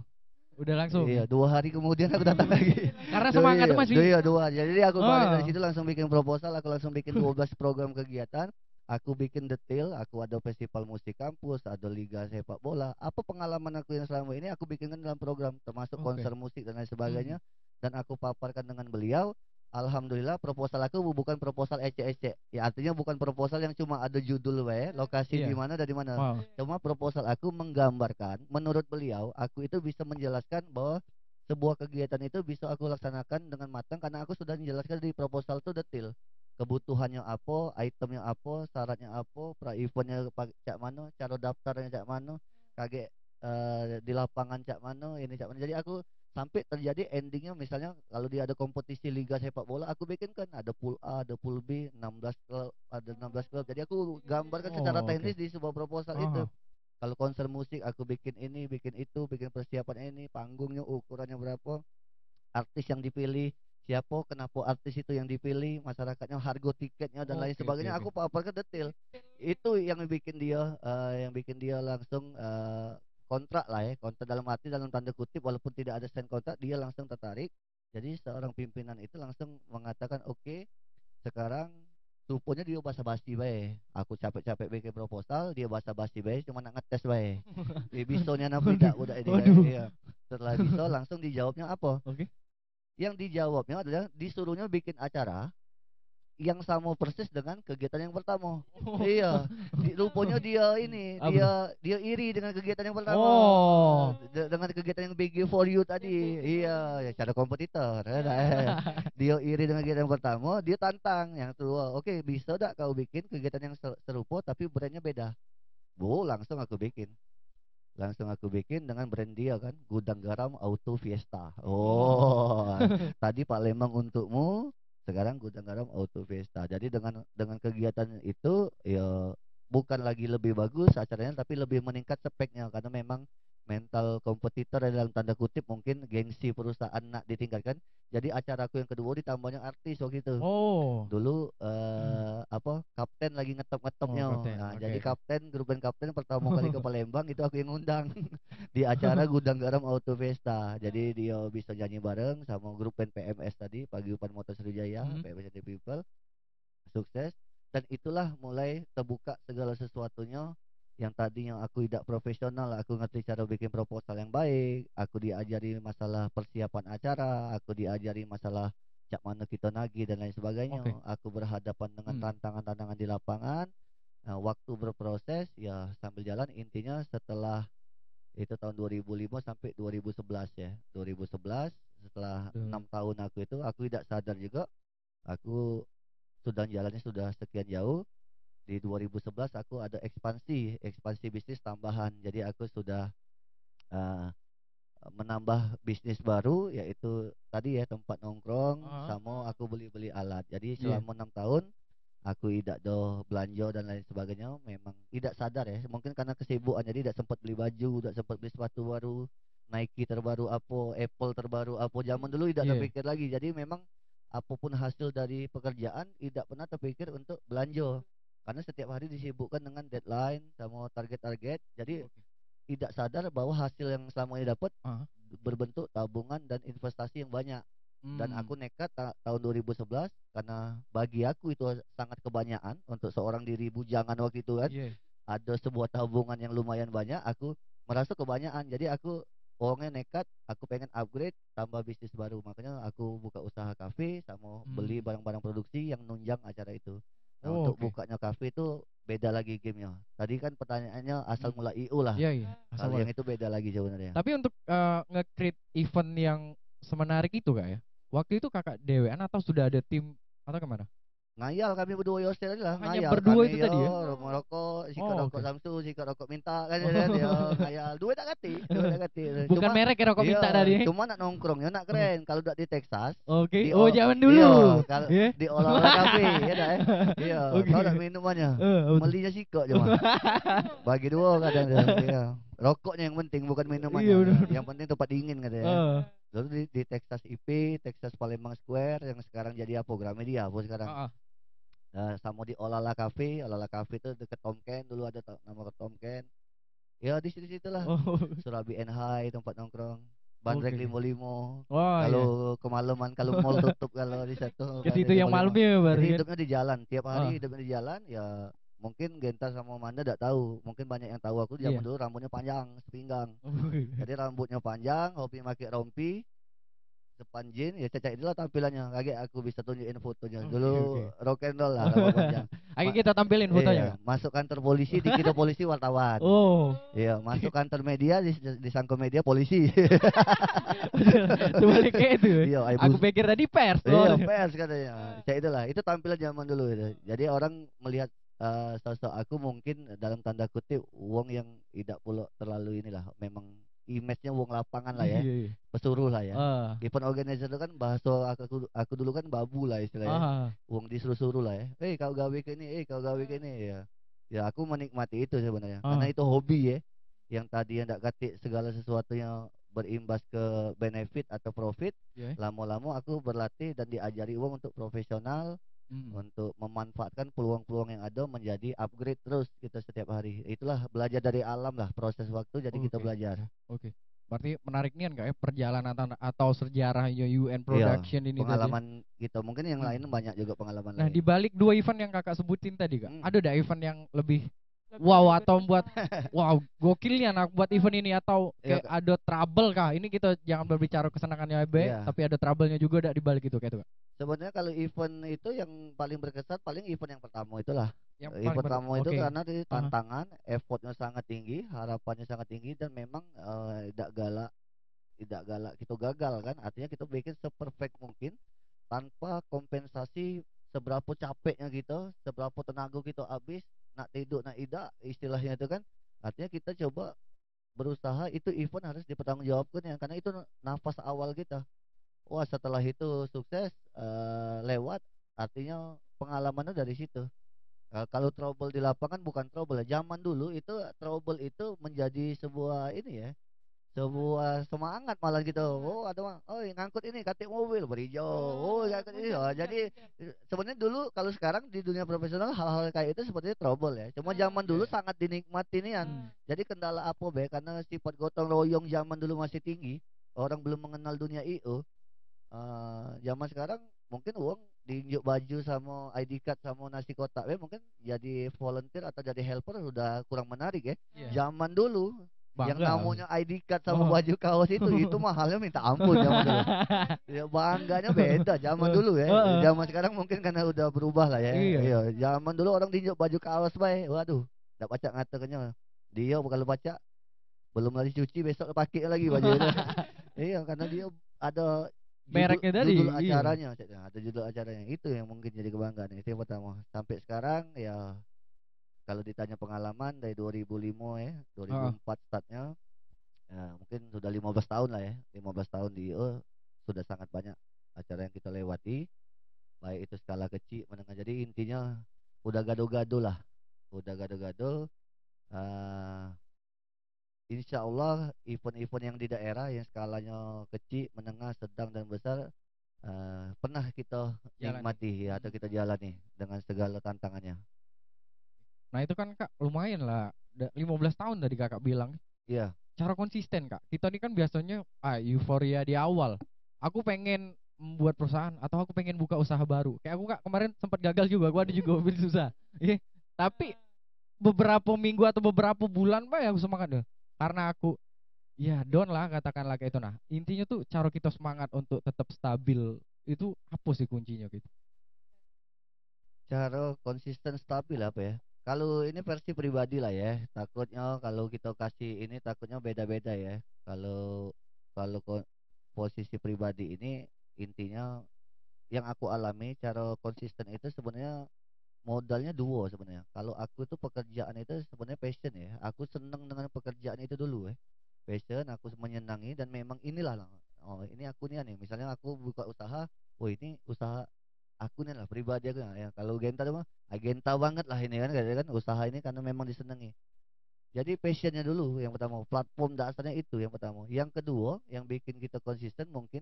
Udah langsung. Iya, 2 hari kemudian aku datang lagi. Karena semangat masih. Iya, 2 hari. Jadi aku balik dari Oh. situ langsung bikin proposal, aku langsung bikin 12 program kegiatan. Aku bikin detail, aku ada festival musik kampus, ada liga sepak bola. Apa pengalaman aku yang selama ini aku bikinkan dalam program, termasuk Oke. konser musik dan lain sebagainya. Dan aku paparkan dengan beliau. Alhamdulillah proposal aku bukan proposal ecek-ecek. Ya artinya bukan proposal yang cuma ada judul lokasi Iya. di mana dari mana. Wow. Cuma proposal aku menggambarkan, menurut beliau, aku itu bisa menjelaskan bahwa sebuah kegiatan itu bisa aku laksanakan dengan matang karena aku sudah menjelaskan di proposal itu detail. Kebutuhannya apa, itemnya apa, syaratnya apa, pra-eventnya cak mana, cara daftarnya cak mana, kaget di lapangan cak mana, ini cak mana. Jadi aku sampai terjadi endingnya misalnya kalau dia ada kompetisi liga sepak bola aku bikin kan ada pool A, ada pool B, 16 klub, ada 16 klub. Jadi aku gambarkan secara Oh, teknis oke. di sebuah proposal itu. Aha. Kalau konser musik aku bikin ini, bikin itu, bikin persiapan ini, panggungnya ukurannya berapa, artis yang dipilih, siapa, kenapa artis itu yang dipilih, masyarakatnya, harga tiketnya dan lain Oke, oke, sebagainya. oke. Aku paparkan detail. Itu yang bikin dia langsung kontrak lah ya, kontrak dalam arti dalam tanda kutip walaupun tidak ada stand kontrak dia langsung tertarik. Jadi seorang pimpinan itu langsung mengatakan oke, sekarang rupanya dia basa-basi bae. Aku capek-capek bikin proposal, dia basa-basi bae, cuma nak ngetes bae. Bisonya nak Waduh, tidak udah ini kayak waduh. iya. Setelah biso langsung dijawabnya apa? Oke. Yang dijawabnya adalah disuruhnya bikin acara yang sama persis dengan kegiatan yang pertama. Oh. Iya, rupanya dia ini, Apa tuh? dia iri dengan kegiatan yang pertama. Oh. Dengan kegiatan yang BG for you tadi. Iya, ya cara kompetitor. Dia iri dengan kegiatan yang pertama, dia tantang yang kedua. Oke, bisa tak kau bikin kegiatan yang serupa tapi brandnya beda? Bu, langsung aku bikin. Langsung aku bikin dengan brand dia kan, Gudang Garam Auto Fiesta. Oh, tadi Palembang untukmu, sekarang Gudang Garam Auto Fiesta. Jadi dengan kegiatan itu ya bukan lagi lebih bagus acaranya tapi lebih meningkat speknya karena memang mental kompetitor dalam tanda kutip mungkin gengsi perusahaan nak ditingkatkan. Jadi acaraku yang kedua ditambahnya artis waktu itu. Oh. Dulu kapten lagi Oh, ngetop-ngetopnya. kapten. Nah, Oke, jadi oke. kapten grup band kapten pertama kali ke Palembang itu aku yang ngundang di acara Gudang Garam Auto Fiesta. Jadi dia bisa nyanyi bareng sama grup band PMS tadi, Paguyuban Motor Sriwijaya, Hmm. PMS The People. Sukses dan itulah mulai terbuka segala sesuatunya yang tadinya aku tidak profesional, aku ngerti cara bikin proposal yang baik, aku diajari masalah persiapan acara, aku diajari masalah cak mana kita nagih dan lain sebagainya. Oke. Aku berhadapan dengan Hmm. tantangan-tantangan di lapangan. Nah, waktu berproses ya sambil jalan intinya setelah itu tahun 2005 sampai 2011 ya. 2011 setelah Tuh. 6 tahun aku tidak sadar juga aku sudah jalannya sudah sekian jauh. Di 2011 aku ada ekspansi bisnis tambahan. Jadi aku sudah uh, menambah bisnis baru yaitu tadi ya tempat nongkrong Ah, sama aku beli-beli alat. Jadi iya. selama 6 tahun aku tidak do belanja dan lain sebagainya, memang tidak sadar ya, mungkin karena kesibukan jadi tidak sempat beli baju, tidak sempat beli sepatu baru, Nike terbaru apa, Apple terbaru apa, zaman dulu tidak Iya. terpikir lagi. Jadi memang apapun hasil dari pekerjaan tidak pernah terpikir untuk belanja karena setiap hari disibukkan dengan deadline sama target-target. Jadi Oke. tidak sadar bahwa hasil yang selama ini dapat Ah. berbentuk tabungan dan investasi yang banyak. Dan Hmm. aku nekat tahun 2011 karena bagi aku itu sangat kebanyakan untuk seorang diri bujangan waktu itu kan. Iya. Ada sebuah tabungan yang lumayan banyak, aku merasa kebanyakan. Jadi aku orangnya nekat, aku pengen upgrade tambah bisnis baru. Makanya aku buka usaha kafe sama beli Hmm. barang-barang produksi yang nunjang acara itu. Nah, Oh, untuk oke. bukanya kafe itu beda lagi gamenya. Tadi kan pertanyaannya asal Hmm. mula IO lah. Iya, iya. Asal Kalau boleh. yang itu beda lagi sebenarnya. Tapi untuk nge-create event yang semenarik itu kak ya? Waktu itu kakak dewean atau sudah ada tim atau kemana? Ngayal kami berdua Yosel lah, Hanya ngayal berdua kami itu yo tadi ya? merokok, sikat Oh, rokok oke. Samsu, sikat rokok minta kan ya kan yo ngayal. Duit tak kati. Bukan Cuma merek ya rokok minta iya, tadi. cuma nak nongkrong yo nak keren. Kalau udah di Texas, Oke. di Oh, zaman dulu. iya, kalau Ya. di olah-olah kafe ya dah Iya, Oke. kau nak minumannya. Apa tuh? Melinya sikok cuma. Bagi dua kadang tuh. Iya. Rokoknya yang penting bukan Iya minumannya. benar. Yang penting tempat dingin katanya. Eh. Lalu di Texas IP, Texas Palembang Square yang sekarang jadi apa? Gramedia apa sekarang? Ah, ah. Sama di Olala Cafe itu dekat Tomken dulu ada nama Tomken. Ya di situ-situlah. Oh. Surabi and High tempat nongkrong. Oke, Bandrek oke. Limo-Limo. Wah, iya. Kalau kemalaman kalau mall tutup kalau di satu Jadi Bandrek itu yang Limo-Limo. malamnya berarti Jadi kan? hidupnya di jalan tiap hari Ah. hidupnya di jalan ya. Mungkin Genta sama Manda tidak tahu. Mungkin banyak yang tahu aku zaman Iya. dulu rambutnya panjang sepinggang. Oh, Jadi rambutnya panjang, hobi pakai rompi, depan jin ya caca inilah tampilannya kaget aku bisa tunjukin fotonya oke, dulu oke. rock and roll lah rambut panjang. Ayo kita tampilin fotonya Iya, kak. masuk kantor polisi dikira polisi wartawan. Oh. Iya, masuk kantor media disangka media polisi. Sebaliknya itu. Iya, Aku pikir tadi pers. iya, Oh. pers katanya. Kayak itulah. Itu tampilan zaman dulu itu. Jadi orang melihat sosok aku mungkin dalam tanda kutip uang yang tidak pula terlalu inilah memang image-nya wong lapangan lah ya, Iya, iya. pesuruh lah ya. Ah, Event organizer itu kan bahasa aku dulu kan babu lah istilahnya, ah, wong disuruh-suruh lah ya. Kau gawe ke ini, kau gawe ke ini ya. Ya aku menikmati itu sebenarnya, karena ah. itu hobi ya. Yang tadi yang ndak katik segala sesuatu yang berimbas ke benefit atau profit, Iya. lama-lama aku berlatih dan diajari uang untuk profesional, Hmm. untuk memanfaatkan peluang-peluang yang ada menjadi upgrade terus kita setiap hari. Itulah belajar dari alam lah, proses waktu jadi kita Oke, belajar. oke. Berarti menarik nih kan ya perjalanan atau sejarahnya UN Iya, Production ini tadi. pengalaman kita mungkin yang Hmm. lain banyak juga pengalaman Nah, di lain. balik 2 event yang kakak sebutin tadi kak, Hmm. ada dah event yang lebih Lebih wow atau berkesan. buat wow gokilnya nak buat event ini, atau Iya, kayak ada trouble kah? Ini kita jangan berbicara kesenangannya be, Iya. tapi ada trouble-nya juga dah di balik itu kayak itu kak. Sebenarnya kalau event itu yang paling berkesan paling event yang pertama itulah. Yang Event paling pertama itu oke. karena di Aha. tantangan, effortnya sangat tinggi, harapannya sangat tinggi dan memang tidak galak, tidak galak kita gagal kan. Artinya kita bikin seperfect mungkin tanpa kompensasi seberapa capeknya kita, seberapa tenaga kita habis, nak tidur nak tidak istilahnya itu kan. Artinya kita coba berusaha itu event harus dipertanggungjawabkan ya, karena itu nafas awal kita. Wah setelah itu sukses lewat, artinya pengalamannya dari situ. Kalau trouble di lapangan bukan trouble ya. Zaman dulu itu trouble itu menjadi sebuah ini ya, sebuah semangat malah gitu. Oh ada mah, oh ngangkut ini katik mobil berhijau. Oh ngangkut ini. Oh, jadi sebenarnya dulu kalau sekarang di dunia profesional hal-hal kayak itu sepertinya trouble ya. Cuma zaman dulu Iya. sangat dinikmati nih. Hmm. Jadi kendala apa be? Karena sifat gotong royong zaman dulu masih tinggi. Orang belum mengenal dunia IO. Zaman sekarang mungkin uang diinjuk baju sama ID card sama nasi kotak mungkin jadi volunteer atau jadi helper sudah kurang menarik ya. Iya. Zaman dulu yang Bangga. namanya ID card sama Oh. baju kaos itu mahalnya minta ampun zaman dulu. Ya bangganya beda zaman dulu ya. Heeh. Zaman sekarang mungkin karena udah berubah lah ya. Iya. Iya, zaman dulu orang diinjuk baju kaos baik. Waduh, enggak pacak ngatakannya. Dia kalau pacak belum lagi cuci besok pakai lagi baju itu. Iya, karena dia ada Mereknya tadi, judul iya. acaranya, ada judul acaranya itu yang mungkin jadi kebanggaan itu yang pertama. Sampai sekarang ya kalau ditanya pengalaman dari 2005 ya, 2004 startnya, ya mungkin sudah 15 tahun lah ya, 15 tahun di IO sudah sangat banyak acara yang kita lewati, baik itu skala kecil menengah. Jadi intinya udah gado-gado lah, udah gado-gado. Insya Allah event-event yang di daerah yang skalanya kecil, menengah, sedang dan besar pernah kita Jalani. nikmati ya, atau kita jalani dengan segala tantangannya. Nah itu kan kak lumayan lah, 15 tahun tadi kakak bilang. Iya, Cara konsisten kak, kita ini kan biasanya euforia di awal. Aku pengen membuat perusahaan atau aku pengen buka usaha baru. Kayak aku kak kemarin sempat gagal juga, aku ada juga mobil susah. Iya. Tapi beberapa minggu atau beberapa bulan pak ya aku semangat deh. Karena aku ya down lah katakanlah kayak itu. Nah intinya tuh cara kita semangat untuk tetap stabil itu apa sih kuncinya gitu? cara konsisten stabil apa ya? Kalau ini versi pribadi lah ya. Takutnya kalau kita kasih ini takutnya beda-beda ya. Kalau kalau posisi pribadi ini intinya yang aku alami cara konsisten itu sebenarnya modalnya dua sebenarnya. Kalau aku tuh pekerjaan itu sebenarnya passion ya. Aku seneng dengan pekerjaan itu dulu ya. Passion, aku menyenangi dan memang inilah lah. Oh ini aku nih misalnya aku buka usaha. Oh ini usaha aku nih lah pribadi aku ya. Kalau Genta tuh mah agenta banget lah ini kan usaha ini karena memang disenangi. Jadi passionnya dulu yang pertama, platform dasarnya itu yang pertama. Yang kedua, yang bikin kita konsisten mungkin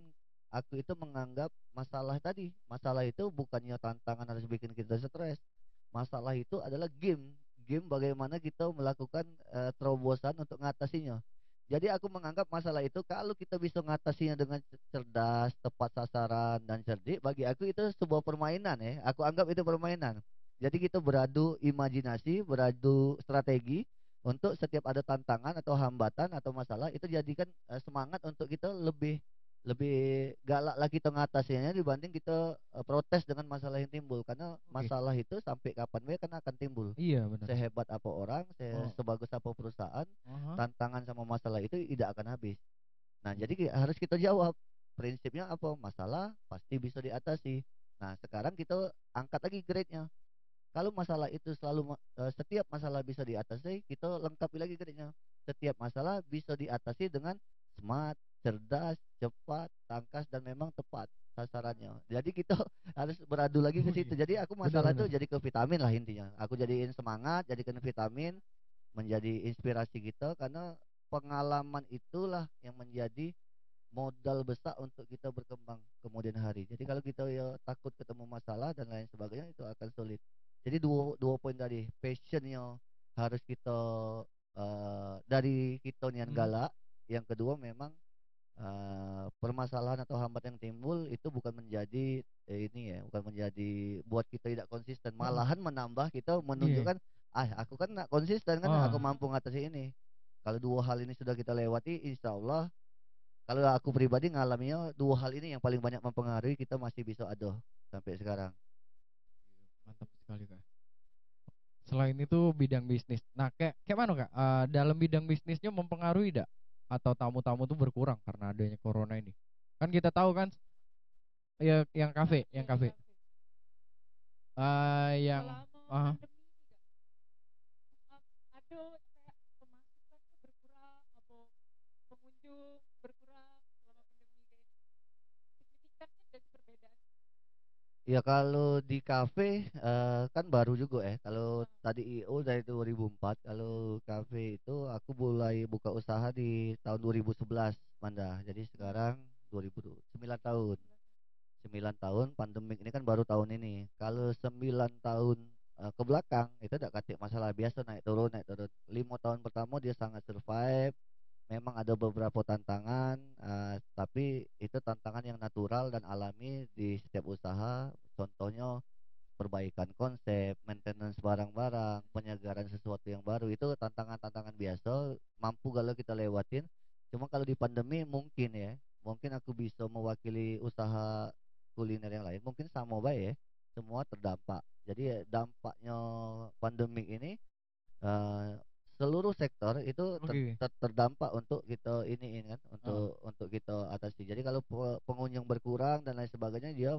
aku itu menganggap masalah tadi. Masalah itu bukannya tantangan harus bikin kita stres. Masalah itu adalah game. Game bagaimana kita melakukan terobosan untuk mengatasinya. Jadi aku menganggap masalah itu kalau kita bisa mengatasinya dengan cerdas, tepat sasaran dan cerdik, bagi aku itu sebuah permainan ya. Aku anggap itu permainan. Jadi kita beradu imajinasi, beradu strategi untuk setiap ada tantangan atau hambatan atau masalah itu jadikan semangat untuk kita lebih lebih galak lagi kita ngatasinya dibanding kita protes dengan masalah yang timbul, karena masalah itu sampai kapan we kan akan timbul. Iya benar. Sehebat apa orang, Oh. sebagus apa perusahaan, Aha. tantangan sama masalah itu tidak akan habis. Nah, jadi harus kita jawab. Prinsipnya apa? Masalah pasti bisa diatasi. Nah, sekarang kita angkat lagi grade-nya. Kalau masalah itu setiap masalah bisa diatasi, kita lengkapi lagi gedenya. Setiap masalah bisa diatasi dengan smart, cerdas, cepat, tangkas dan memang tepat sasarannya. Jadi kita harus beradu lagi ke Oh situ. iya, Jadi aku benar masalah benar. itu jadi ke vitamin lah intinya. Aku jadiin semangat, jadikan vitamin, menjadi inspirasi kita karena pengalaman itulah yang menjadi modal besar untuk kita berkembang kemudian hari. Jadi kalau kita ya takut ketemu masalah dan lain sebagainya itu akan sulit. Jadi dua dua poin tadi, passionnya harus kita dari kita nian Mhm. galak. Yang kedua memang permasalahan atau hambat yang timbul itu bukan menjadi ini ya, bukan menjadi buat kita tidak konsisten, Heeh. malahan menambah kita Iya. menunjukkan aku kan nggak konsisten kan aku Oh, mampu ngatasi ini. Kalau dua hal ini sudah kita lewati, insya Allah kalau aku pribadi ngalaminya dua hal ini yang paling banyak mempengaruhi kita masih bisa ada sampai sekarang. mantap sekali Kak. Selain itu bidang bisnis. Nah, kayak kayak mana Kak? Dalam bidang bisnisnya mempengaruhi tidak? Atau tamu-tamu tuh berkurang karena adanya corona ini? Kan kita tahu kan ya yang kafe, Ya yang di kafe. kafe. Yang Selama ah, pandemi ini ada kayak pemasukannya berkurang atau pengunjung berkurang selama pandemi kayak signifikannya dari perbedaan. Ya kalau di kafe kan baru juga kalau Nah, tadi IO dari 2004, kalau kafe itu aku mulai buka usaha di tahun 2011 Manda. Jadi sekarang 2009 tahun. 9 tahun pandemik ini kan baru tahun ini. Kalau 9 tahun ke belakang itu tidak katik masalah, biasa naik turun naik turun. 5 tahun pertama dia sangat survive. Memang ada beberapa tantangan, tapi itu tantangan yang natural dan alami di setiap usaha. Contohnya perbaikan konsep, maintenance barang-barang, penyegaran sesuatu yang baru, itu tantangan-tantangan biasa, mampu kalau kita lewatin. Cuma kalau di pandemi mungkin ya, mungkin aku bisa mewakili usaha kuliner yang lain, mungkin sama baik ya, semua terdampak. Jadi ya, dampaknya pandemi ini eh, seluruh sektor itu oke. terdampak untuk kita ini kan, Heeh. untuk kita atasi. Jadi kalau pengunjung berkurang dan lain sebagainya, dia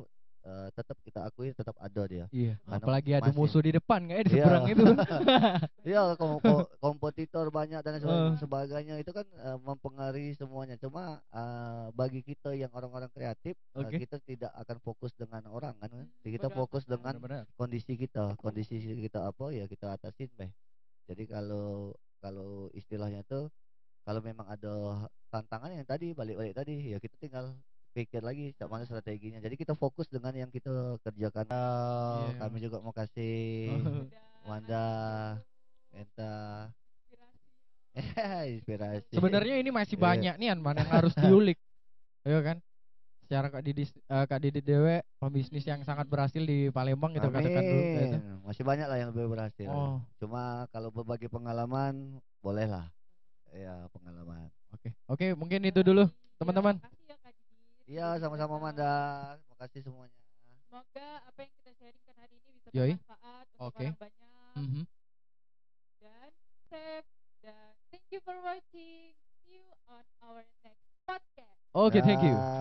tetap kita akui tetap ada dia Iya, karena apalagi ada masih musuh di depan kayak di iya seberang itu. iya kompetitor banyak dan Heeh. sebagainya itu kan mempengaruhi semuanya. Cuma bagi kita yang orang-orang kreatif, Oke, kita tidak akan fokus dengan orang kan, kita bodo fokus amat lah. dengan benar-benar. kondisi kita apa ya kita atasin beh. Jadi kalau kalau istilahnya tuh kalau memang ada tantangan yang tadi balik-balik tadi ya kita tinggal pikir lagi cak mana strateginya. Jadi kita fokus dengan yang kita kerjakan. Iya. Kami juga mau kasih Udah Wanda ditunggu minta inspirasinya. inspirasi. Sebenarnya ini masih Eh, banyak nih man yang harus diulik. Ayo kan? Secara Kak Didi Dewe pembisnis yang sangat berhasil di Palembang gitu katakan dulu kayak itu. Amin. Masih banyak lah yang lebih berhasil. Oh, Cuma kalau berbagi pengalaman bolehlah. Ya pengalaman. oke. Oke, mungkin itu Baik. dulu, Ya, teman-teman. makasih ya Kak Didit Iya sudah sama-sama datang. Manda. Terima kasih semuanya. Semoga apa yang kita sharingkan hari ini bisa Yoi. bermanfaat untuk Oke. orang banyak Mhm. dan safe, dan thank you for watching. See you on our next podcast. Oke, thank you. Dah.